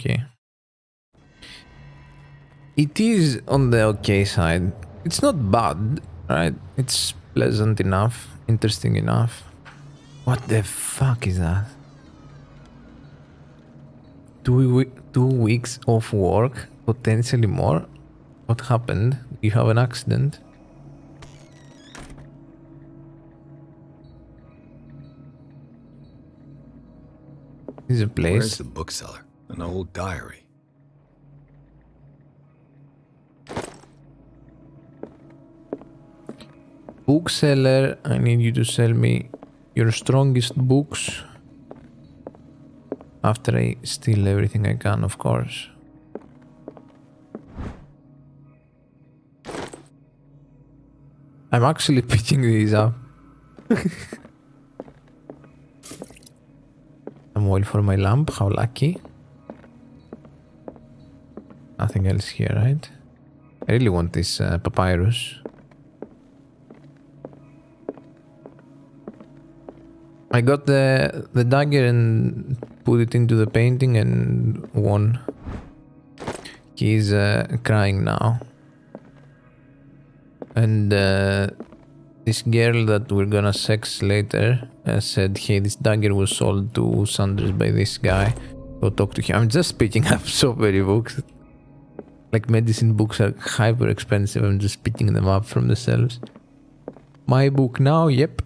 okay. It is on the okay side. It's not bad, right? It's pleasant enough, interesting enough. What the fuck is that? 2 weeks of work, potentially more. What happened? You have an accident? This is a place. Where's the bookseller? An old diary. Bookseller, I need you to sell me your strongest books. After I steal everything I can, of course. I'm actually picking these up. Some oil for my lamp, how lucky. Nothing else here, right? I really want this papyrus. I got the dagger and put it into the painting and won. He's crying now. And this girl that we're gonna sex later said, hey, this dagger was sold to Sanders by this guy. Go talk to him. I'm just picking up so many books. Like medicine books are hyper expensive. I'm just picking them up from the shelves. My book now, yep.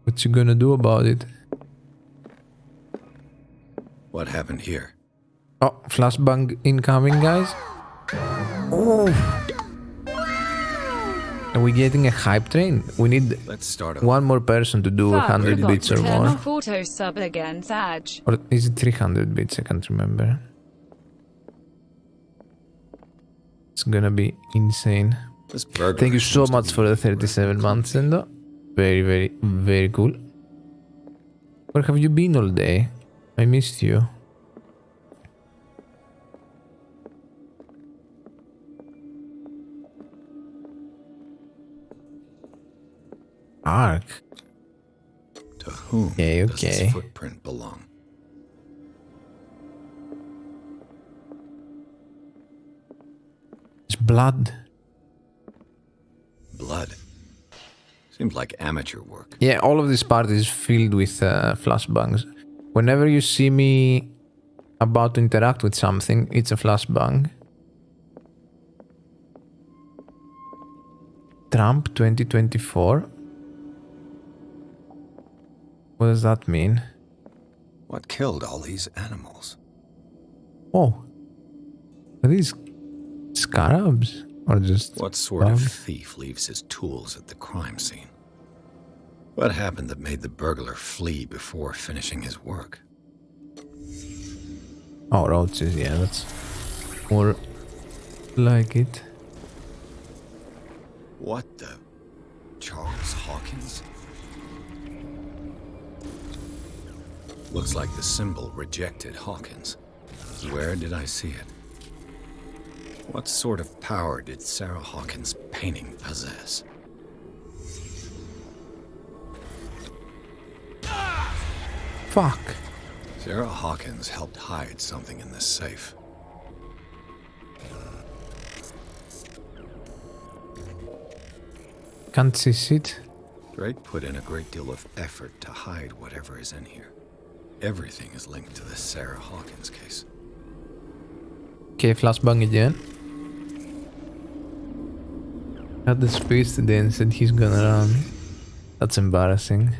What you gonna do about it? What happened here? Oh, flashbang incoming, guys. Oh. Are we getting a hype train? We need one more person to do 100 bits or more. Off auto sub again, Sag. Or is it 300 bits? I can't remember. It's gonna be insane. Thank you so much for the 37 months, Endo. Very, very, very cool. Where have you been all day? I missed you. Ark. To whom does this footprint belong? It's blood. Blood. Seems like amateur work. Yeah, all of this part is filled with flashbangs. Whenever you see me about to interact with something, it's a flashbang. Trump 2024? What does that mean? What killed all these animals? Oh. Are these scarabs? Or just what sort of thief leaves his tools at the crime scene? What happened that made the burglar flee before finishing his work? Oh, roaches, yeah, that's more like it. What the? Charles Hawkins? Looks like the symbol rejected Hawkins. Where did I see it? What sort of power did Sarah Hawkins' painting possess? Fuck. Sarah Hawkins helped hide something in this safe. Can't see shit. Drake put in a great deal of effort to hide whatever is in here. Everything is linked to the Sarah Hawkins case. Okay, flashbang again. Had the space today and said he's gonna run. That's embarrassing.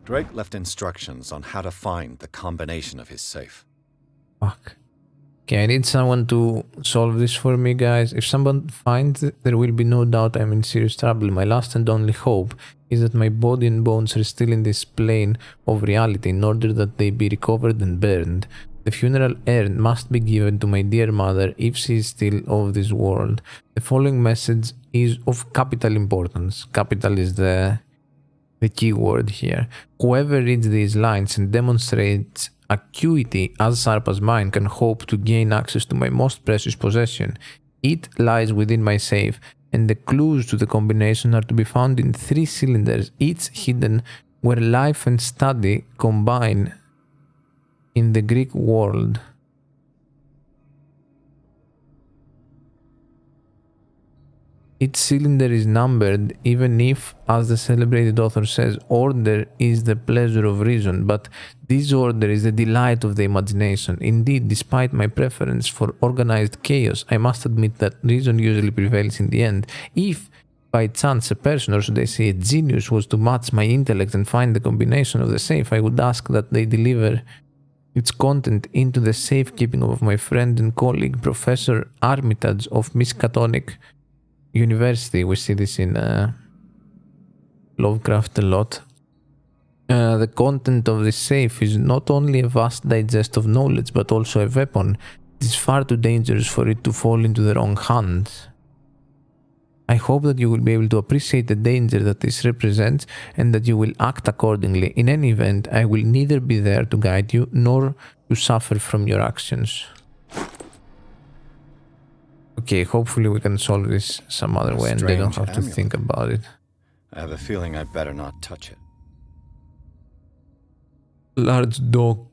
Drake left instructions on how to find the combination of his safe. Fuck. Okay, I need someone to solve this for me, guys. If someone finds it, there will be no doubt I'm in serious trouble. My last and only hope is that my body and bones are still in this plane of reality in order that they be recovered and burned. The funeral urn must be given to my dear mother if she is still of this world. The following message is of capital importance. Capital is the key word here. Whoever reads these lines and demonstrates acuity as sharp as mine can hope to gain access to my most precious possession. It lies within my safe, and the clues to the combination are to be found in 3 cylinders, each hidden where life and study combine. in the Greek world. Each cylinder is numbered, even if, as the celebrated author says, order is the pleasure of reason, but disorder is the delight of the imagination. Indeed, despite my preference for organized chaos, I must admit that reason usually prevails in the end. If, by chance, a person, or should I say a genius, was to match my intellect and find the combination of the safe, I would ask that they deliver its content into the safekeeping of my friend and colleague, Professor Armitage of Miskatonic University. We see this in Lovecraft a lot. The content of this safe is not only a vast digest of knowledge, but also a weapon. It is far too dangerous for it to fall into the wrong hands. I hope that you will be able to appreciate the danger that this represents and that you will act accordingly. In any event, I will neither be there to guide you nor to suffer from your actions. Okay, hopefully we can solve this some other way and they don't have to think about it. I have a feeling I'd better not touch it. Large dog.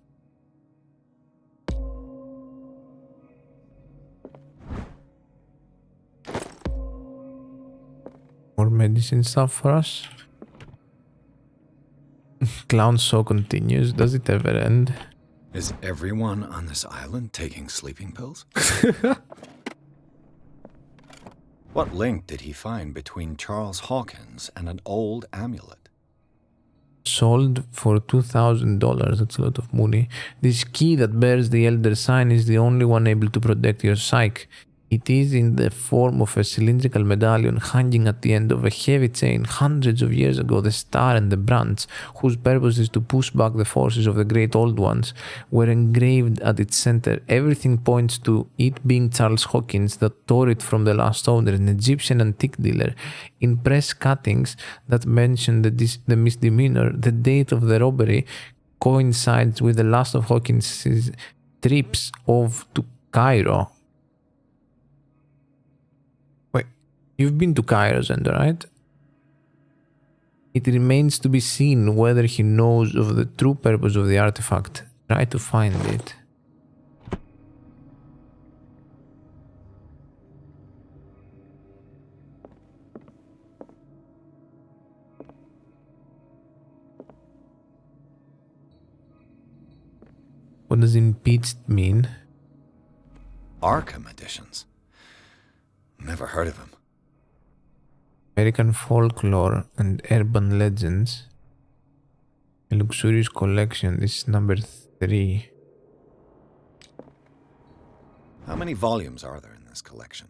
More medicine stuff for us. Clown show continues. Does it ever end? Is everyone on this island taking sleeping pills? What link did he find between Charles Hawkins and an old amulet? Sold for $2,000. That's a lot of money. This key that bears the Elder Sign is the only one able to protect your psyche. It is in the form of a cylindrical medallion hanging at the end of a heavy chain. Hundreds of years ago, the star and the branch, whose purpose is to push back the forces of the great old ones, were engraved at its center. Everything points to it being Charles Hawkins that tore it from the last owner, an Egyptian antique dealer. In press cuttings that mention the misdemeanor, the date of the robbery coincides with the last of Hawkins' trips to Cairo. You've been to Cairo, Zender, right? It remains to be seen whether he knows of the true purpose of the artifact. Try to find it. What does impeached mean? Arkham editions. Never heard of him. American folklore and urban legends. A luxurious collection. This is number 3. How many volumes are there in this collection?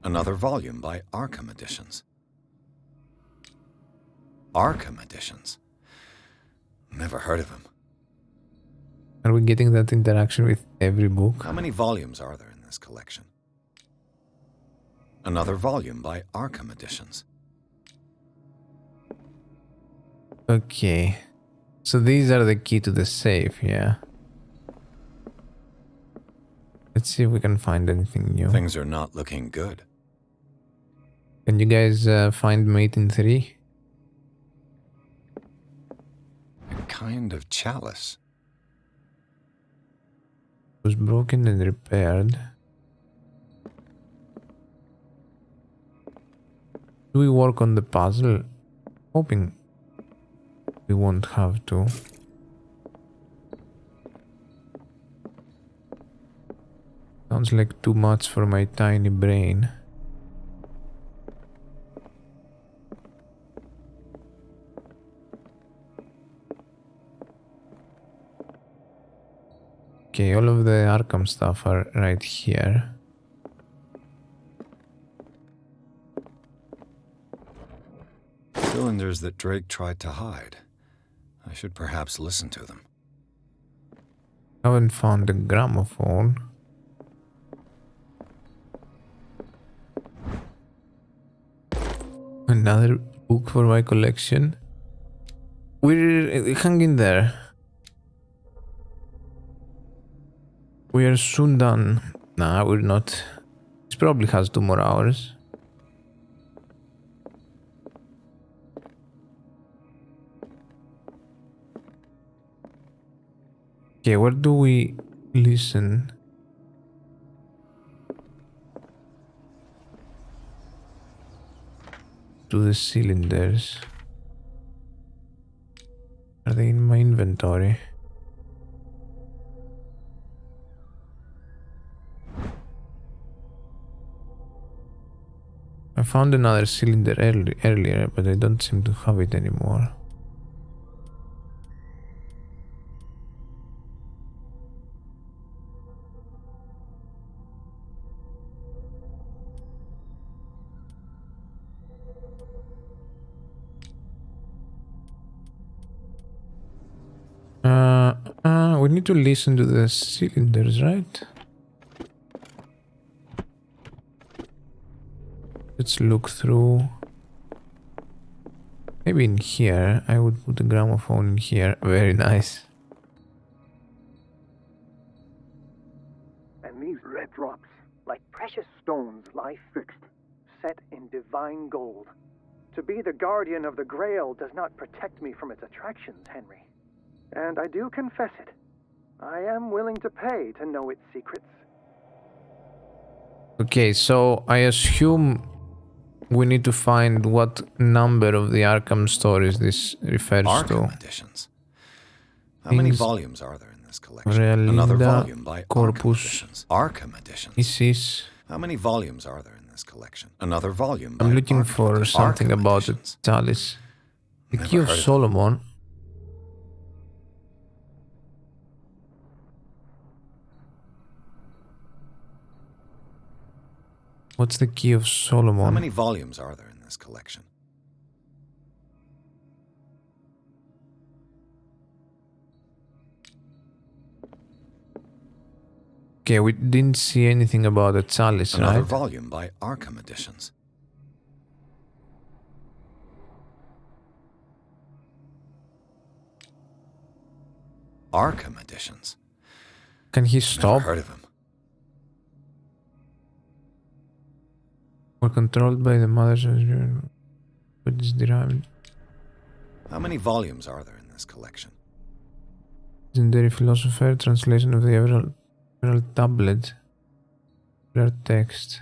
Another volume by Arkham Editions. Arkham Editions. Never heard of him. Are we getting that interaction with every book? How many volumes are there in this collection? Another volume by Arkham Editions. Okay. So these are the key to the safe, yeah. Let's see if we can find anything new. Things are not looking good. Can you guys find mate in 3? A kind of chalice. It was broken and repaired. Do we work on the puzzle? Hoping we won't have to. Sounds like too much for my tiny brain. Okay, all of the Arkham stuff are right here. Cylinders that Drake tried to hide. I should perhaps listen to them. Haven't found a gramophone. Another book for my collection. We're hanging there. We are soon done. Nah, we're not. This probably has 2 more hours. Okay, where do we listen? To the cylinders. Are they in my inventory? I found another cylinder earlier, but I don't seem to have it anymore. We need to listen to the cylinders, right? Let's look through. Maybe in here. I would put the gramophone in here. Very nice. And these red drops, like precious stones, lie fixed, set in divine gold. To be the guardian of the Grail does not protect me from its attractions, Henry. And I do confess it. I am willing to pay to know its secrets. Okay, so I assume we need to find what number of the Arkham stories this refers Arkham to. editions. How many Things volumes are there in this collection? Another Realinda volume by Arkham Corpus editions. Arkham editions. Isis. How many volumes are there in this collection? Another volume by I'm looking Arkham for editions. something Arkham about the editions. chalice. The Never Key of heard of it. Solomon. What's the Key of How Solomon? many volumes are there in this collection? Okay, we didn't see anything about the chalice, Another right? volume by Arkham editions. Arkham editions. Can he Never stop? heard of him. Or controlled by the mothers of which is derived. How many volumes are there in this collection? Legendary philosopher, translation of the Emerald Tablet. Rare text.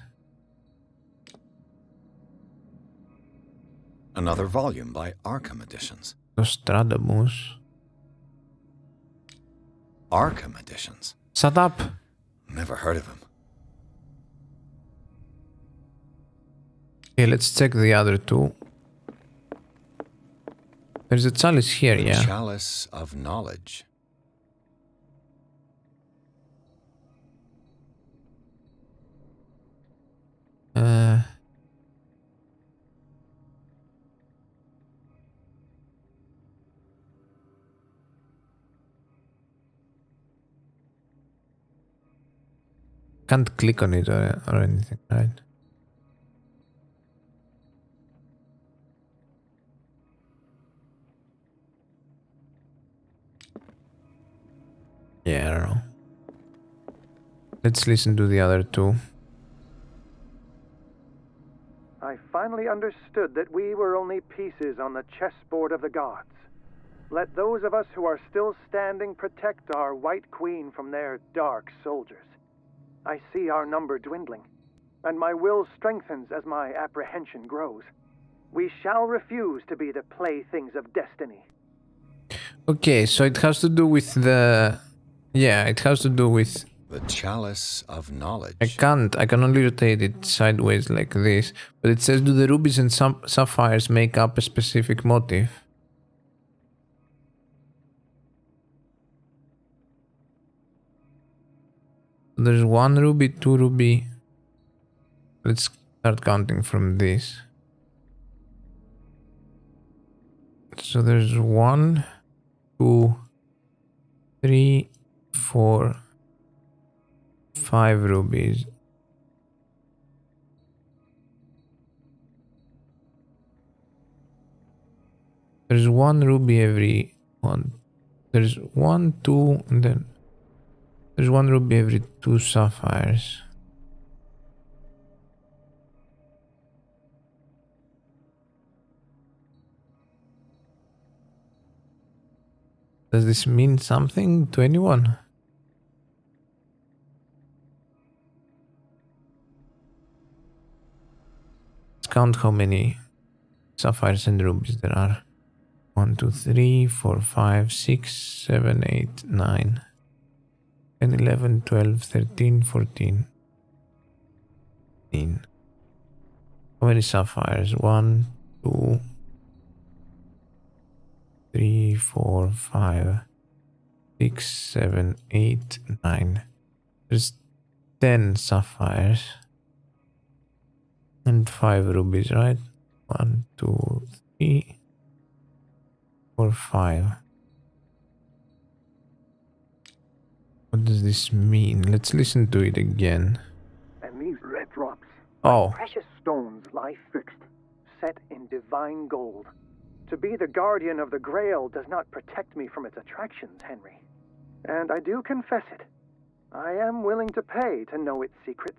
Another volume by Arkham editions. Nostradamus. Arkham editions. Shut up! Never heard of him. Okay, let's check the other two. There's a chalice here, The yeah. Chalice of Knowledge. Can't click on it or anything, right? Yeah, I don't know. Let's listen to the other two. I finally understood that we were only pieces on the chessboard of the gods. Let those of us who are still standing protect our White Queen from their dark soldiers. I see our number dwindling, and my will strengthens as my apprehension grows. We shall refuse to be the playthings of destiny. Okay, so it has to do with the... Yeah, it has to do with... The Chalice of Knowledge. I can only rotate it sideways like this. But it says, do the rubies and sapphires make up a specific motif? There's 1 ruby, 2 ruby. Let's start counting from this. So there's 1, 2, 3, 4, 5 rubies. There's 1 ruby every one. There's 1, 2, and then there's 1 ruby every 2 sapphires. Does this mean something to anyone? Let's count how many sapphires and rubies there are. 1, 2, 3, 4, 5, 6, 7, 8, 9, 10, 11, 12, 13, 14, 15. How many sapphires? 1, 2, 3, 4, 5, 6, 7, 8, 9. There's 10 sapphires and 5 rubies, right? 1, 2, 3, 4, 5. What does this mean? Let's listen to it again. And these red drops, Oh, precious stones, lie fixed, set in divine gold. To be the guardian of the Grail does not protect me from its attractions, Henry. And I do confess it. I am willing to pay to know its secrets.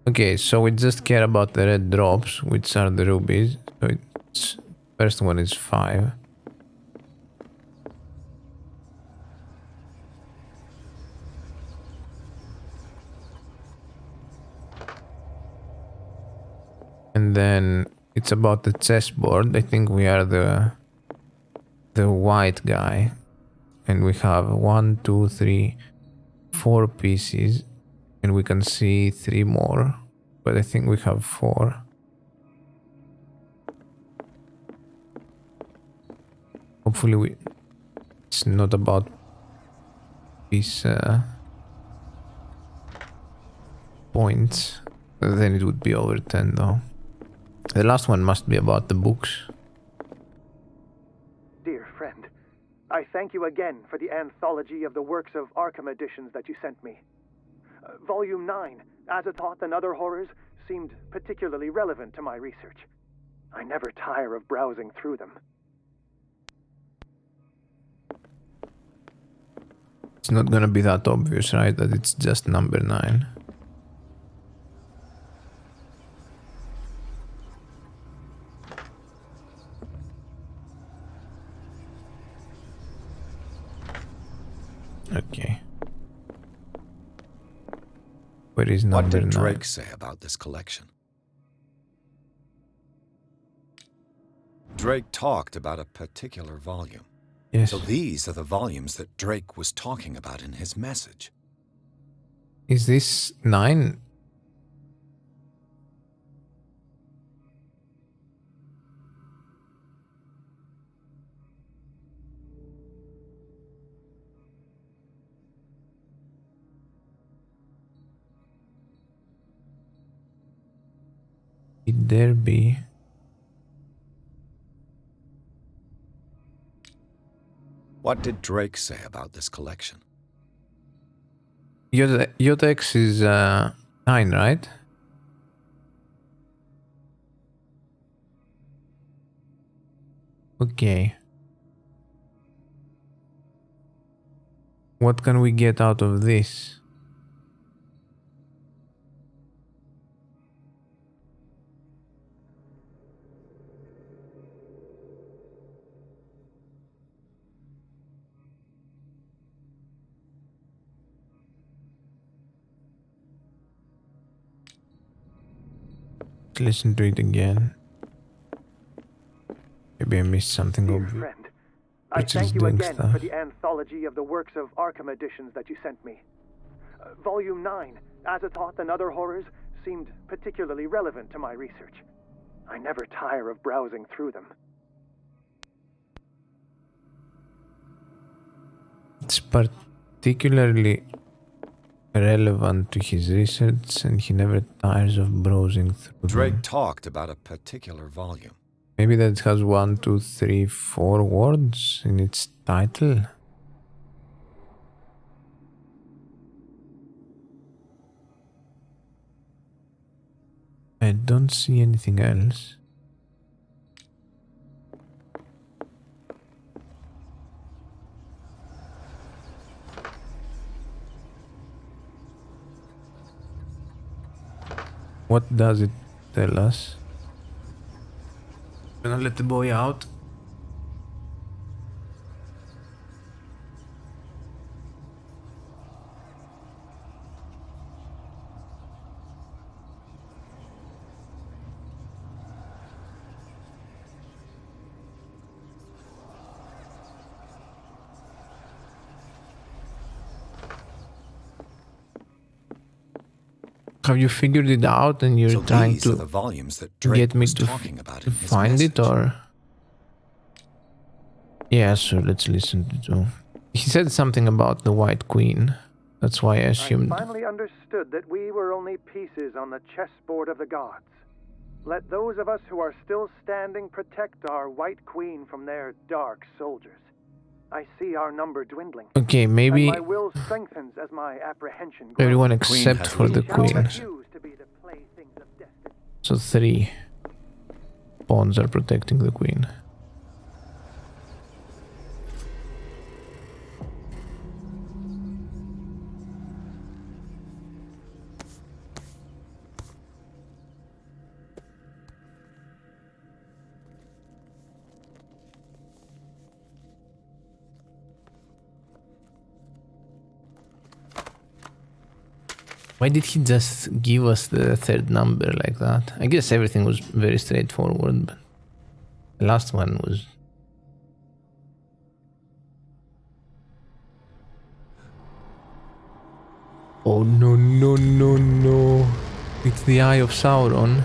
okay, so we just care about the red drops, which are the rubies. So it's first one is 5. And then it's about the chessboard. I think we are the white guy. And we have 1, 2, 3, 4 pieces. And we can see 3 more. But I think we have 4. Hopefully it's not about these points. Then it would be over 10 though. The last one must be about the books. Dear friend, I thank you again for the anthology of the works of Arkham editions that you sent me. Volume 9, Azathoth and Other Horrors, seemed particularly relevant to my research. I never tire of browsing through them. It's not gonna be that obvious, right? That it's just number 9. Okay. Where is What number did 9? Drake say about this collection? Drake talked about a particular volume. Yes. So these are the volumes that Drake was talking about in his message. Is this 9? Could there be? What did Drake say about this collection? Yodex is 9, right? Okay. What can we get out of this? Listen to it again. Maybe I missed something Dear obvious. friend, I Richard's thank you doing again stuff. for the anthology of the works of Arkham editions that you sent me. Volume 9, Azathoth and Other Horrors, seemed particularly relevant to my research. I never tire of browsing through them. It's particularly relevant to his research and he never tires of browsing through Drake them. talked about a particular volume. Maybe that has 1, 2, 3, 4 words in its title. I don't see anything else. What does it tell us? Gonna let the boy out. have you figured it out and you're So trying these are to the volumes that Drake get me was to, talking about to in his find it, message. or? Yeah, so let's listen to. He said something about the White Queen. That's why I assumed. I finally understood that we were only pieces on the chessboard of the gods. Let those of us who are still standing protect our White Queen from their dark soldiers. I see our number dwindling. Okay, And maybe my will strengthens as my apprehension grows. everyone Queen except has for the little Shall Queen. protection. refuse to be the playthings of destiny. So 3 pawns are protecting the Queen. Why did he just give us the third number like that? I guess everything was very straightforward, but the last one was... Oh no, no, no, no. It's the Eye of Sauron.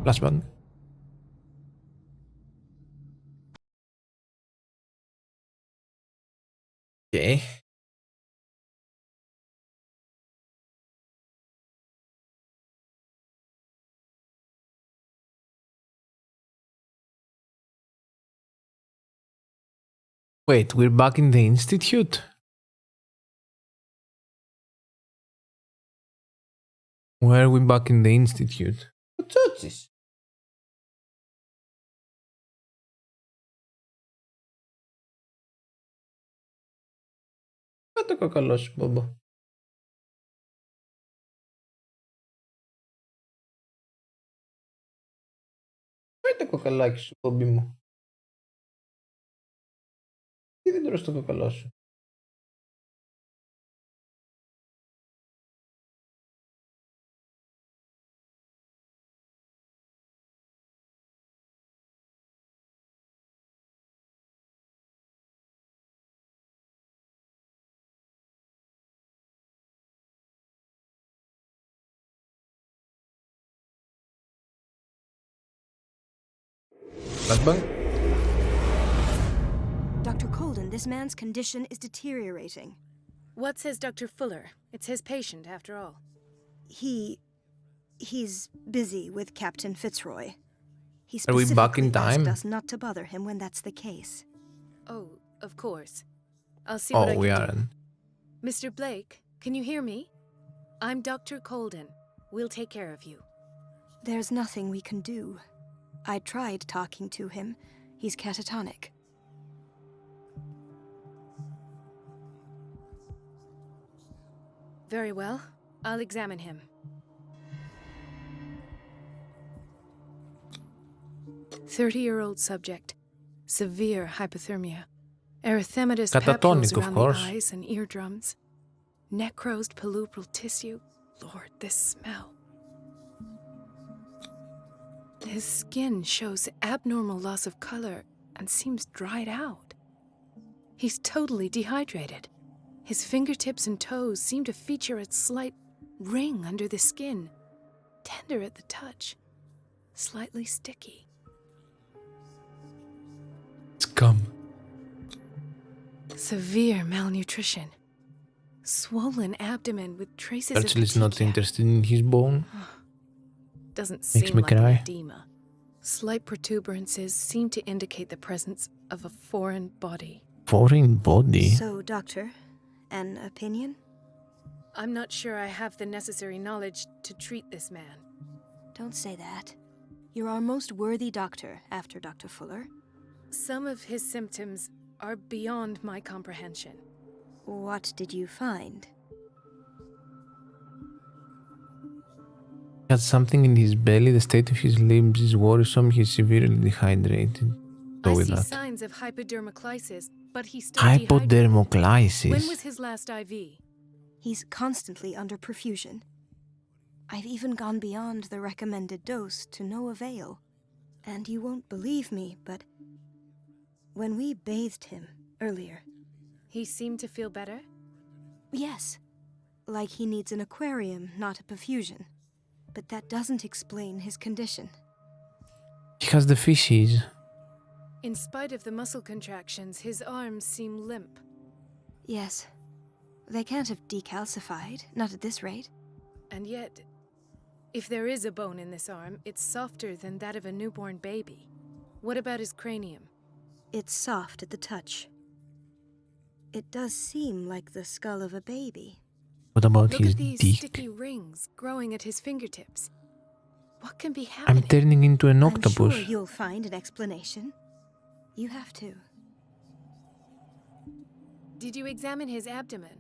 Last button. Okay. Wait, we're back in the Institute? Why are we back in the Institute? What's this? Πάτε κοκαλό σου, Μπόμπο. Πάτε κοκαλάκι σου, Μπόμπι μου. Τι δεν τρως το κοκαλό σου. Flashbang? Dr. Colden, this man's condition is deteriorating. What says Dr. Fuller? It's his patient, after all. He's busy with Captain Fitzroy. He Are we back in specifically time? asked us not to bother him when that's the case. Oh, of course. I'll see what I Oh, can we do. aren't. Mr. Blake, can you hear me? I'm Dr. Colden. We'll take care of you. There's nothing we can do. I tried talking to him. He's catatonic. Very well. I'll examine him. "30-year-old subject. Severe hypothermia. Erythematous Catatonic, papules of around course. the eyes and eardrums. Necrosed palpebral tissue. Lord, this smell. His skin shows abnormal loss of color and seems dried out. He's totally dehydrated. His fingertips and toes seem to feature a slight ring under the skin, tender at the touch, slightly sticky. Scum. Severe malnutrition. Swollen abdomen with traces Churchill of is not petechia. interested in his bone. Doesn't Makes seem me like an cry. edema. Slight protuberances seem to indicate the presence of a foreign body. Foreign body. So, Doctor, an opinion? I'm not sure I have the necessary knowledge to treat this man. Don't say that. You're our most worthy doctor after Dr. Fuller. Some of his symptoms are beyond my comprehension. What did you find? He has something in his belly. The state of his limbs is worrisome. He's severely dehydrated. Go I with see that. signs of hypodermoclysis, but he's still dehydrated. When Hypodermoclysis. was his last IV? He's constantly under perfusion. I've even gone beyond the recommended dose to no avail. And you won't believe me, but when we bathed him earlier... He seemed to feel better? Yes, like he needs an aquarium, not a perfusion. But that doesn't explain his condition. He has the fishies. In spite of the muscle contractions, his arms seem limp. Yes. They can't have decalcified, not at this rate. And yet, if there is a bone in this arm, it's softer than that of a newborn baby. What about his cranium? It's soft at the touch. It does seem like the skull of a baby. What about Look his at these dick? sticky rings growing at his fingertips. What can be happening? I'm turning into an I'm octopus. sure you'll find an explanation. You have to. Did you examine his abdomen?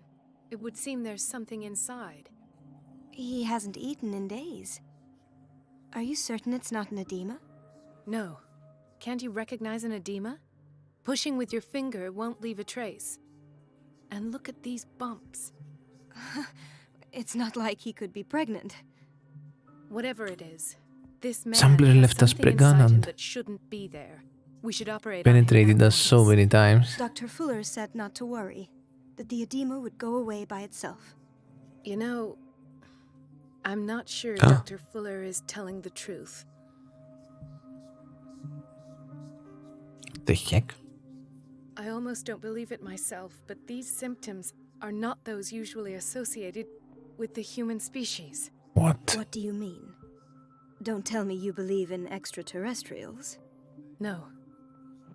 It would seem there's something inside. He hasn't eaten in days. Are you certain it's not an edema? No. Can't you recognize an edema? Pushing with your finger won't leave a trace. And look at these bumps. It's not like he could be pregnant. Whatever it is, this man Sampler has left us something inside him pregnant. that shouldn't be there. We should operate on Penetrated him us so at once. many times. Dr. Fuller said not to worry, that the edema would go away by itself. You know, I'm not sure Huh? Dr. Fuller is telling the truth. The heck? I almost don't believe it myself, but these symptoms are not those usually associated with the human species. What? What do you mean? Don't tell me you believe in extraterrestrials. No.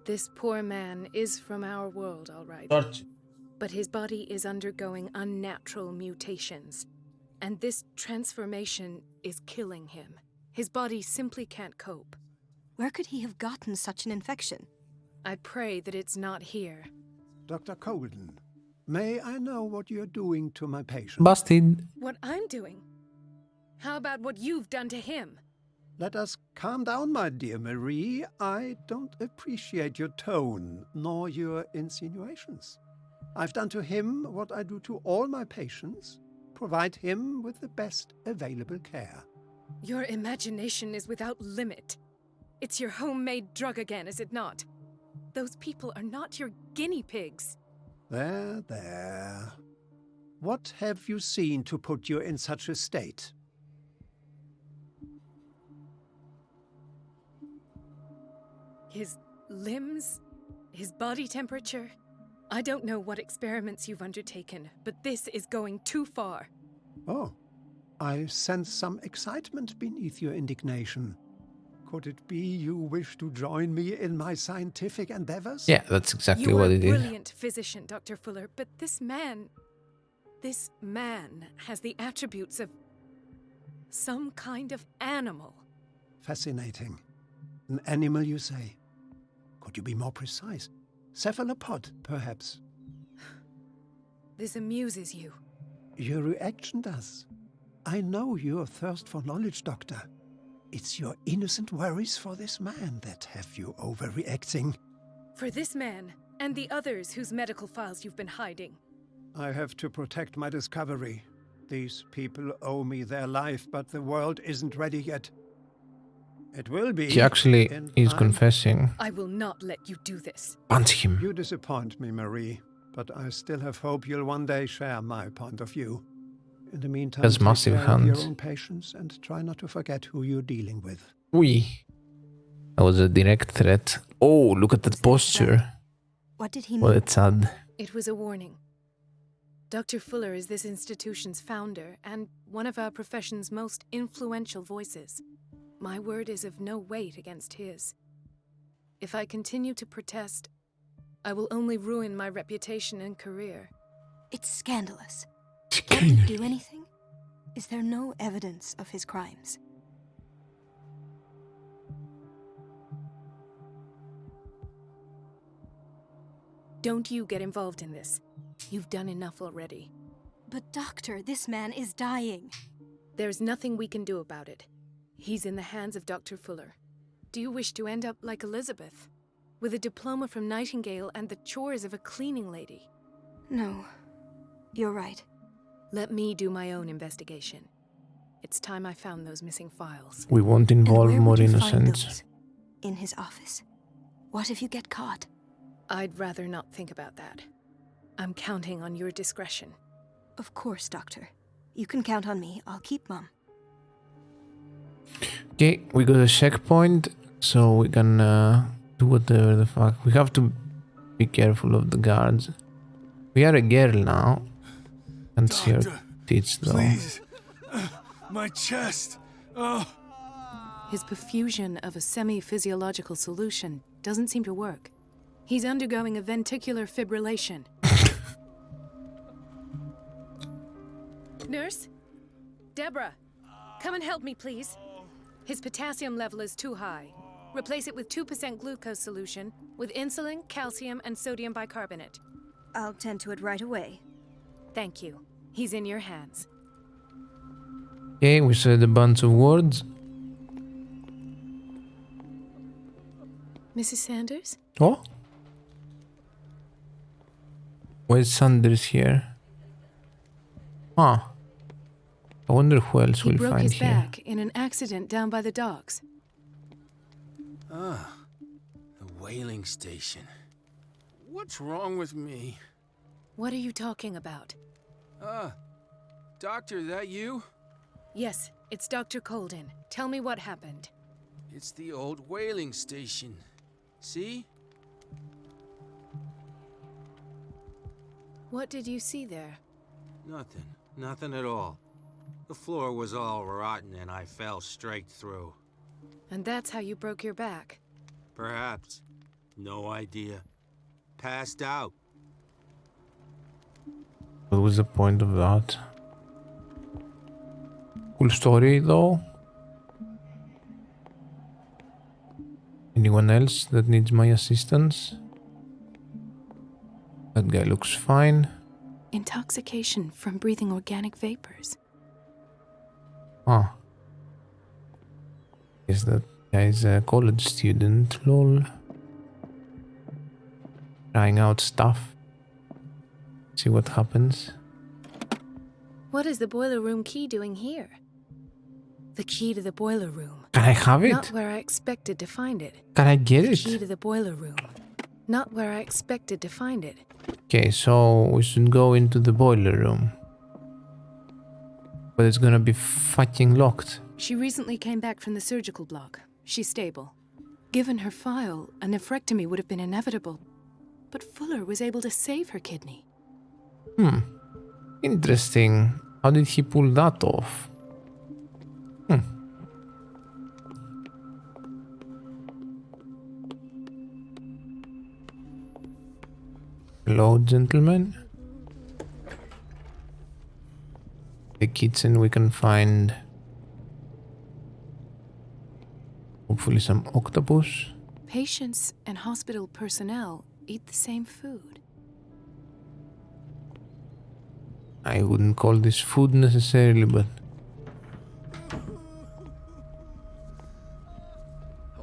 This poor man is from our world, all right. But his body is undergoing unnatural mutations. And this transformation is killing him. His body simply can't cope. Where could he have gotten such an infection? I pray that it's not here. Dr. Colden, may I know what you're doing to my patient? Busted. What I'm doing? How about what you've done to him? Let us calm down, my dear Marie. I don't appreciate your tone, nor your insinuations. I've done to him what I do to all my patients. Provide him with the best available care. Your imagination is without limit. It's your homemade drug again, is it not? Those people are not your guinea pigs. There, there. What have you seen to put you in such a state? His limbs? His body temperature? I don't know what experiments you've undertaken, but this is going too far. Oh, I sense some excitement beneath your indignation. Could it be you wish to join me in my scientific endeavors? Yeah, that's exactly You are what a it is. brilliant physician, Dr. Fuller, but this man has the attributes of some kind of animal. Fascinating. An animal, you say? Could you be more precise? Cephalopod, perhaps? This amuses you. Your reaction does. I know your thirst for knowledge, Doctor. It's your innocent worries for this man that have you overreacting. For this man, and the others whose medical files you've been hiding. I have to protect my discovery. These people owe me their life, but the world isn't ready yet. It will be. He actually in is time. confessing. I will not let you do this. Punch him. You disappoint me, Marie, but I still have hope you'll one day share my point of view. In the meantime, Has take massive care of your hands. own patients and try not to forget who you're dealing with. Ui. That was a direct threat. Oh, look at that posture. What did he mean? Well, it's sad. It was a warning. Dr. Fuller is this institution's founder and one of our profession's most influential voices. My word is of no weight against his. If I continue to protest, I will only ruin my reputation and career. It's scandalous. Can't you do anything? Is there no evidence of his crimes? Don't you get involved in this. You've done enough already. But doctor, this man is dying. There's nothing we can do about it. He's in the hands of Dr. Fuller. Do you wish to end up like Elizabeth? With a diploma from Nightingale and the chores of a cleaning lady? No, you're right. Let me do my own investigation. It's time I found those missing files. We won't And involve where more would you find innocents. those? In his office. What if you get caught? I'd rather not think about that. I'm counting on your discretion. Of course, Doctor. You can count on me. I'll keep Mum. Okay, we got a checkpoint, so we can do whatever the fuck. We have to be careful of the guards. We are a girl now. Can't see her tits though. Please. My chest. Oh. His perfusion of a semi-physiological solution doesn't seem to work. He's undergoing a ventricular fibrillation. Nurse? Deborah, come and help me, please. His potassium level is too high. Replace it with 2% glucose solution with insulin, calcium, and sodium bicarbonate. I'll tend to it right away. Thank you. He's in your hands. Okay, we said a bunch of words. Mrs. Sanders? Oh? Where's Sanders here? Huh. I wonder who else He we'll broke find his here. back in an accident down by the docks. Ah, the whaling station. What's wrong with me? What are you talking about? Doctor, that you? Yes, it's Dr. Colden. Tell me what happened. It's the old whaling station. See? What did you see there? Nothing. Nothing at all. The floor was all rotten and I fell straight through. And that's how you broke your back. Perhaps. No idea. Passed out. What was the point of that? Cool story though. Anyone else that needs my assistance? That guy looks fine. Intoxication from breathing organic vapors. Huh. Guess that guy's a college student, lol. Trying out stuff. See what happens. What is the boiler room key doing here? The key to the boiler room. Can I have it? Not where I expected to find it. Can I get The it? key to the boiler room. Not where I expected to find it. Okay, so we should go into the boiler room. But it's gonna be fucking locked. She recently came back from the surgical block. She's stable. Given her file, a nephrectomy would have been inevitable. But Fuller was able to save her kidney. Interesting. How did he pull that off? Hello, gentlemen. The kitchen we can find hopefully some octopus. Patients and hospital personnel eat the same food. I wouldn't call this food necessarily, but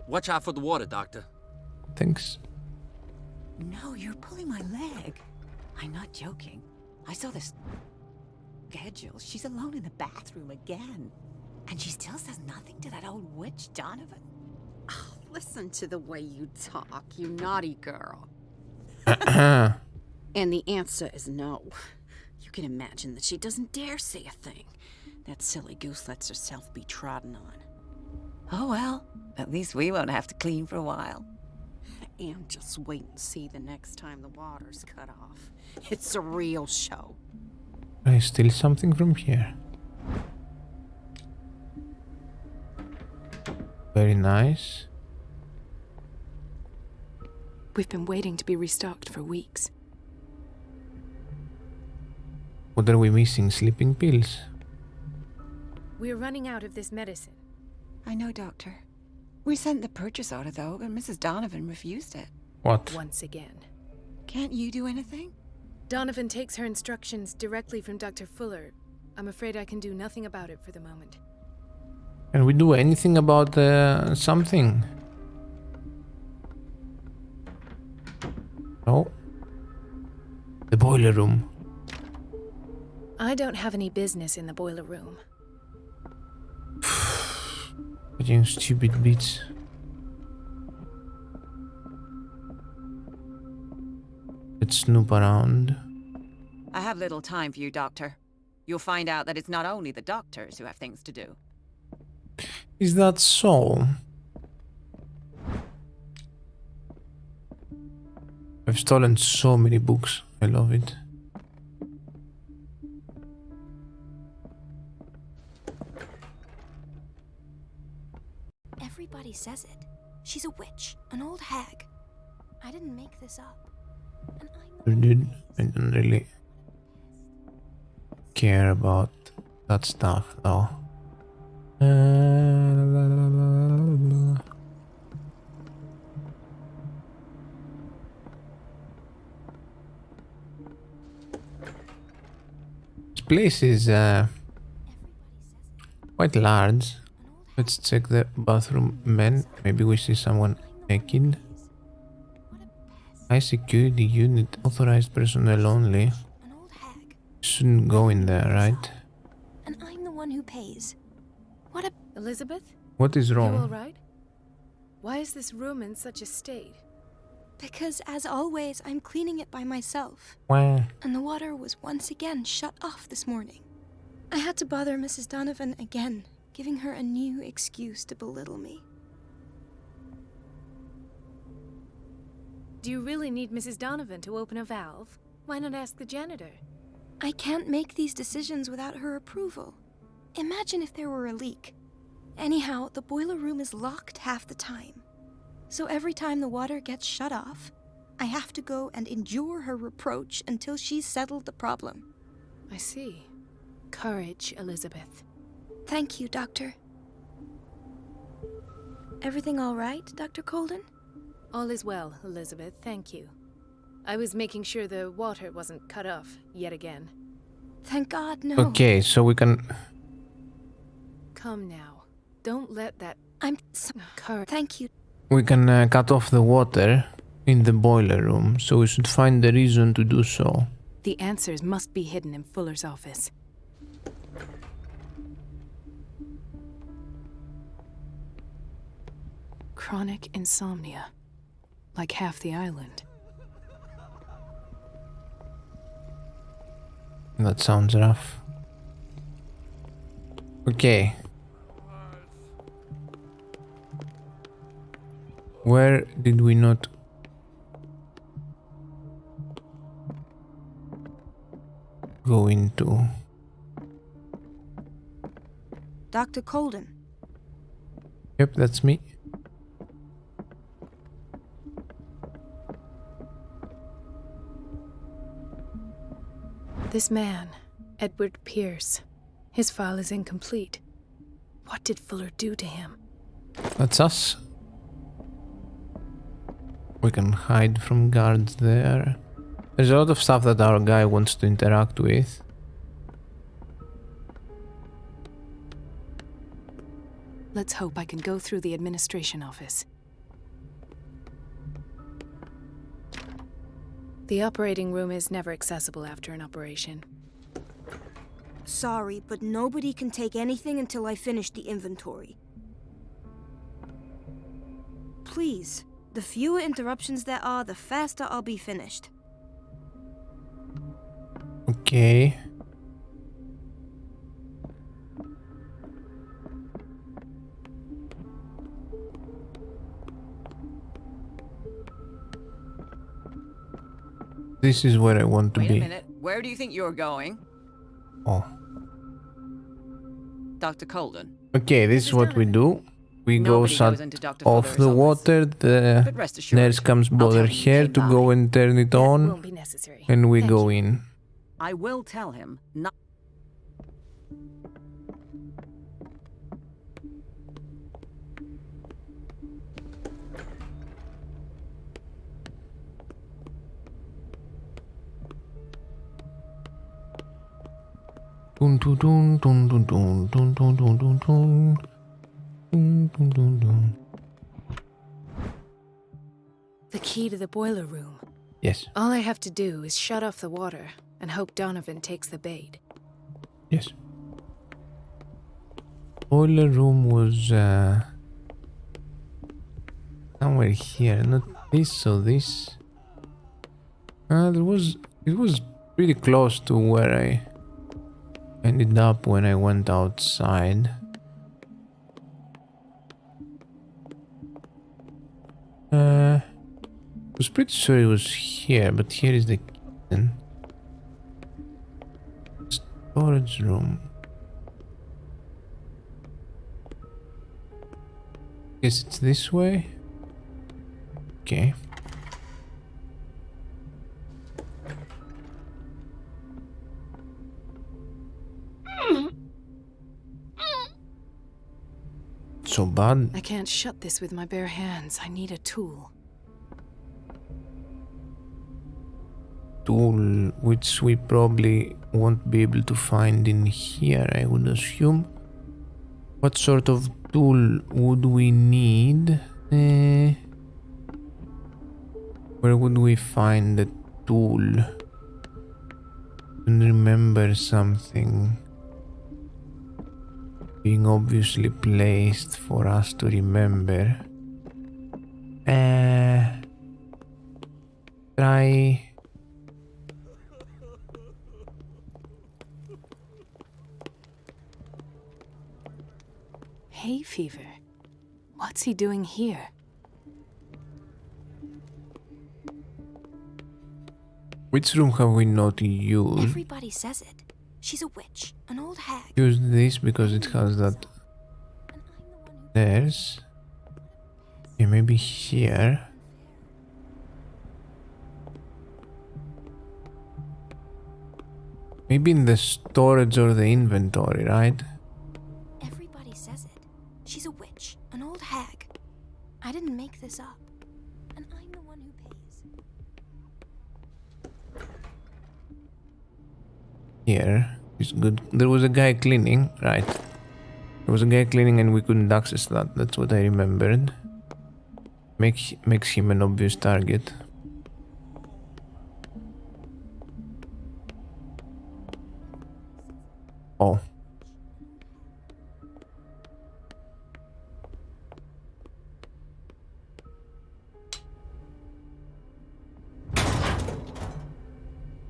Watch out for the water, Doctor. thanks. No, you're pulling my leg. I'm not joking. I saw this schedule. She's alone in the bathroom again. And she still says nothing to that old witch, Donovan. Oh, listen to the way you talk, you naughty girl. And the answer is no. You can imagine that she doesn't dare say a thing. That silly goose lets herself be trodden on. Oh well, at least we won't have to clean for a while. And just wait and see the next time the water's cut off. It's a real show. Can I steal something from here? Very nice. We've been waiting to be restocked for weeks. What are we missing? Sleeping pills? We're running out of this medicine. I know, Doctor. We sent the purchase order, though, but Mrs. Donovan refused it. What? Once again. Can't you do anything? Donovan takes her instructions directly from Dr. Fuller. I'm afraid I can do nothing about it for the moment. Can we do anything about something? No. The boiler room. I don't have any business in the boiler room. Getting stupid bits. Let's snoop around. I have little time for you, Doctor. You'll find out that it's not only the doctors who have things to do. Is that so? I've stolen so many books. I love it. Everybody says it. She's a witch, an old hag. I didn't make this up. And Dude, I don't really care about that stuff though. This place is quite large. Let's check the bathroom, men. Maybe we see someone naked. High security unit, authorized personnel only. Shouldn't go in there, right? And I'm the one who pays. What a... Elizabeth? What is wrong? You all right? Why is this room in such a state? Because, as always, I'm cleaning it by myself. Wah. And the water was once again shut off this morning. I had to bother Mrs. Donovan again, giving her a new excuse to belittle me. Do you really need Mrs. Donovan to open a valve? Why not ask the janitor? I can't make these decisions without her approval. Imagine if there were a leak. Anyhow, the boiler room is locked half the time. So every time the water gets shut off, I have to go and endure her reproach until she's settled the problem. I see. Courage, Elizabeth. Thank you, Doctor. Everything all right, Dr. Colden? All is well, Elizabeth, thank you. I was making sure the water wasn't cut off yet again. Thank God, no. Okay, so we can... Come now. Don't let that... I'm so... Thank you. We can cut off the water in the boiler room, so we should find the reason to do so. The answers must be hidden in Fuller's office. Chronic insomnia. Like half the island. That sounds rough. Okay. Where did we not... go into? Dr. Colden. Yep, that's me. This man, Edward Pierce, his file is incomplete. What did Fuller do to him? That's us. We can hide from guards there. There's a lot of stuff that our guy wants to interact with. Let's hope I can go through the administration office. The operating room is never accessible after an operation. Sorry, but nobody can take anything until I finish the inventory. Please, the fewer interruptions there are, the faster I'll be finished. Okay. This is where I want to be. Wait a minute. Where do you think you're going? Oh. Dr. Colden. Okay, this is what we do. We go shut off the water, the nurse comes bother here to go and turn it on, and we go in. I will tell him not... Dun dun dun dun dun dun dun dun dun dun dun. Dun dun dun dun. The key to the boiler room. Yes. All I have to do is shut off the water and hope Donovan takes the bait. Yes. Boiler room was somewhere here, not this, so this. It was pretty close to where I ended up when I went outside. I was pretty sure it was here, but here is the kitchen. Storage room. Guess it's this way. Okay. So bad. I can't shut this with my bare hands. I need a tool. Tool which we probably won't be able to find in here, I would assume. What sort of tool would we need? Where would we find the tool? And remember something being obviously placed for us to remember. Try. Hay fever. What's he doing here? Which room have we not used? Everybody says it. She's a witch, an old hag. Use this because it has that. There's. Yeah, maybe here. Maybe in the storage or the inventory, right? Everybody says it. She's a witch, an old hag. I didn't make this up. And I'm the one who pays. Here is good. There was a guy cleaning, right? There was a guy cleaning and we couldn't access that. That's what I remembered. Makes him an obvious target. Oh.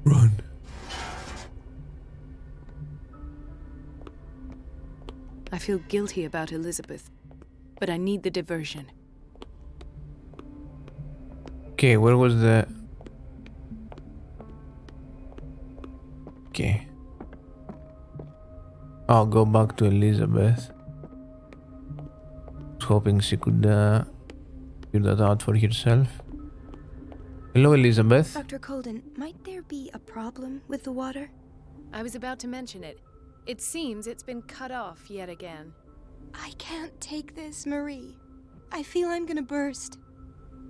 Run. I feel guilty about Elizabeth, but I need the diversion. Okay, where was the... Okay. I'll go back to Elizabeth. Was hoping she could figure that out for herself. Hello, Elizabeth. Dr. Colden, might there be a problem with the water? I was about to mention it. It seems it's been cut off yet again. I can't take this, Marie. I feel I'm gonna burst.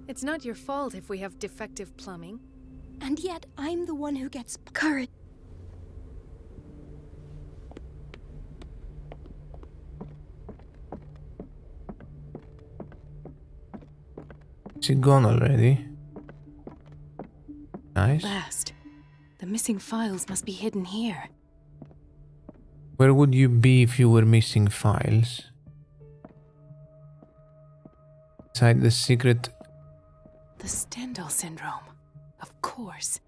It's not your fault if we have defective plumbing. And yet, I'm the one who gets courage. Is she gone already? Nice. Last. The missing files must be hidden here. Where would you be if you were missing files? Inside the secret... The Stendhal syndrome. Of course.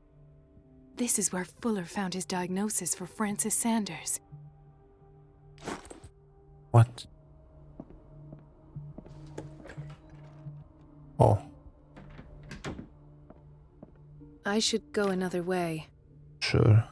This is where Fuller found his diagnosis for Francis Sanders. What? Oh. I should go another way. Sure.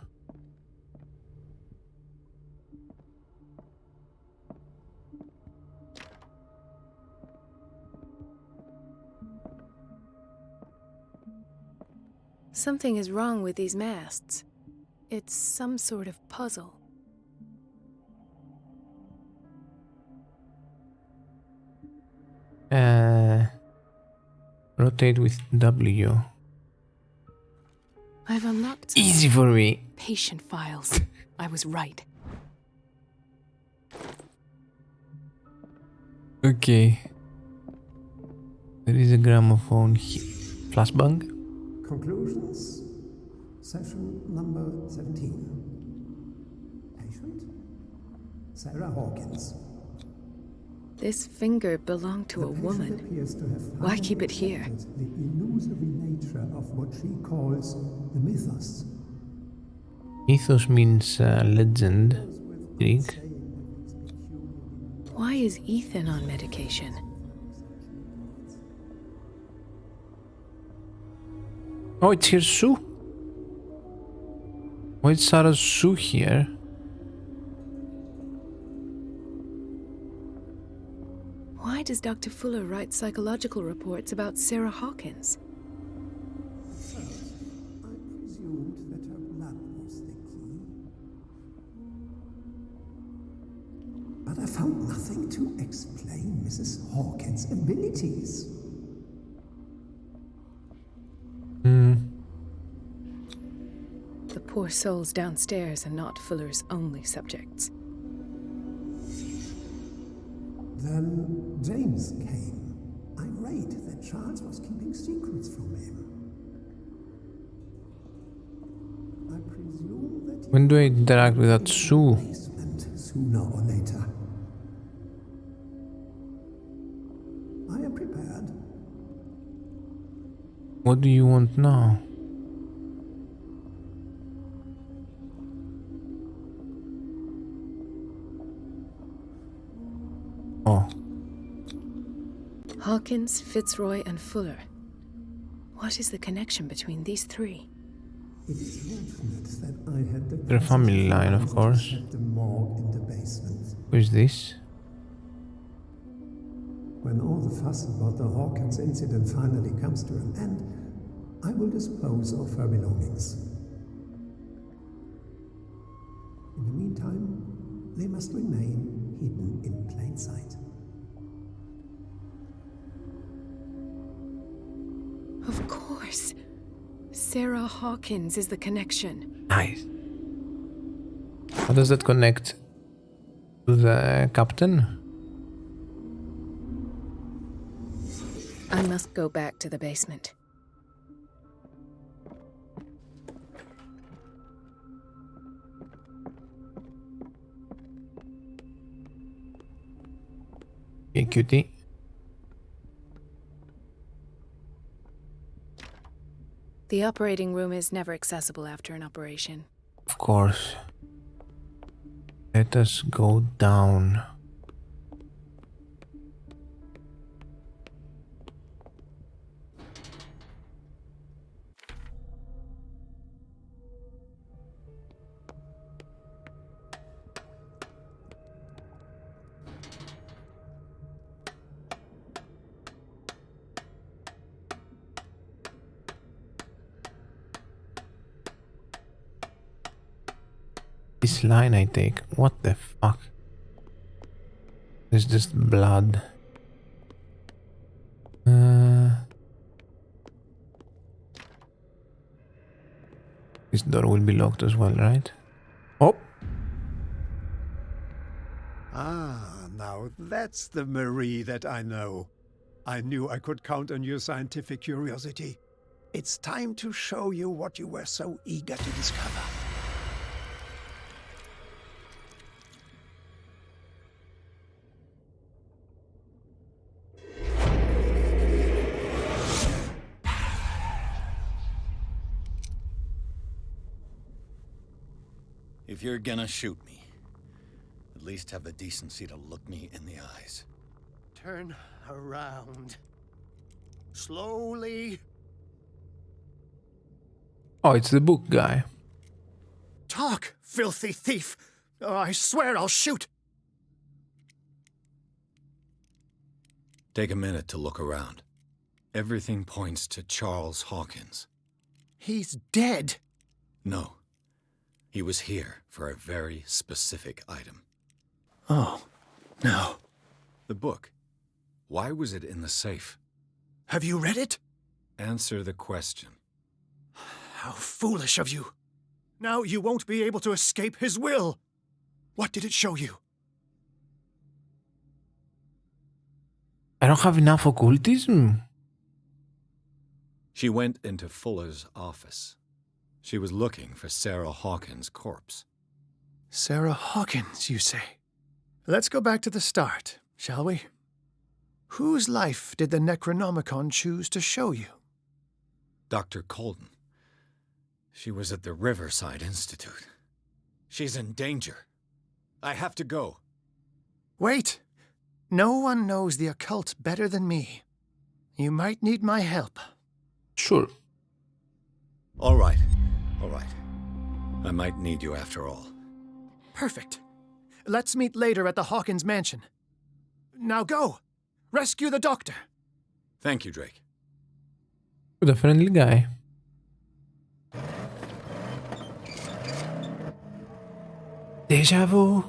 Something is wrong with these masts. It's some sort of puzzle. Rotate with W. I've unlocked some Easy for me. patient files. I was right. Okay. There is a gramophone here. Flashbang? Conclusions. Session number 17. Patient. different? Sarah Hawkins. This finger belonged to a woman. Why keep it here? The illusory nature of what she calls the mythos. Mythos means legend. Greek. Why is Ethan on medication? Oh, it's here, Sue. Why is Sarah's Sue here? Why does Dr. Fuller write psychological reports about Sarah Hawkins? First, I presumed that her blood was the key. But I found nothing to explain Mrs. Hawkins' abilities. The poor souls downstairs are not Fuller's only subjects. Then James came, irate that Charles was keeping secrets from him. I presume that When do I interact with that Sue? sooner or later. I am prepared. What do you want now? Oh. Hawkins, Fitzroy, and Fuller. What is the connection between these three? It is fortunate that I had the They're a family line, of course. the morgue in the basement. Who is this? When all the fuss about the Hawkins incident finally comes to an end, I will dispose of her belongings. In the meantime, they must remain hidden in plain sight. Of course. Sarah Hawkins is the connection. Nice. How does that connect to the captain? I must go back to the basement. Hey, cutie. The operating room is never accessible after an operation. Of course. Let us go down. This line I take, what the fuck? It's just blood. This door will be locked as well, right? Oh! Ah, now that's the Marie that I know. I knew I could count on your scientific curiosity. It's time to show you what you were so eager to discover. If you're gonna shoot me, at least have the decency to look me in the eyes. Turn around. Slowly. Oh, it's the book guy. Talk, filthy thief! I swear I'll shoot! Take a minute to look around. Everything points to Charles Hawkins. He's dead! No. He was here for a very specific item. Oh, no. The book. Why was it in the safe? Have you read it? Answer the question. How foolish of you. Now you won't be able to escape his will. What did it show you? I don't have enough occultism. She went into Fuller's office. She was looking for Sarah Hawkins' corpse. Sarah Hawkins, you say? Let's go back to the start, shall we? Whose life did the Necronomicon choose to show you? Dr. Colden. She was at the Riverside Institute. She's in danger. I have to go. Wait! No one knows the occult better than me. You might need my help. Sure. All right. I might need you after all. Perfect. Let's meet later at the Hawkins mansion. Now go! Rescue the doctor! Thank you, Drake. What a friendly guy. Deja vu.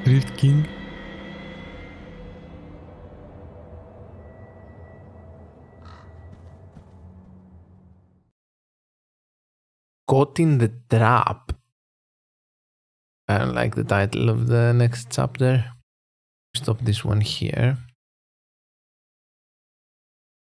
Drift King. Caught in the trap. I don't like the title of the next chapter. Stop this one here.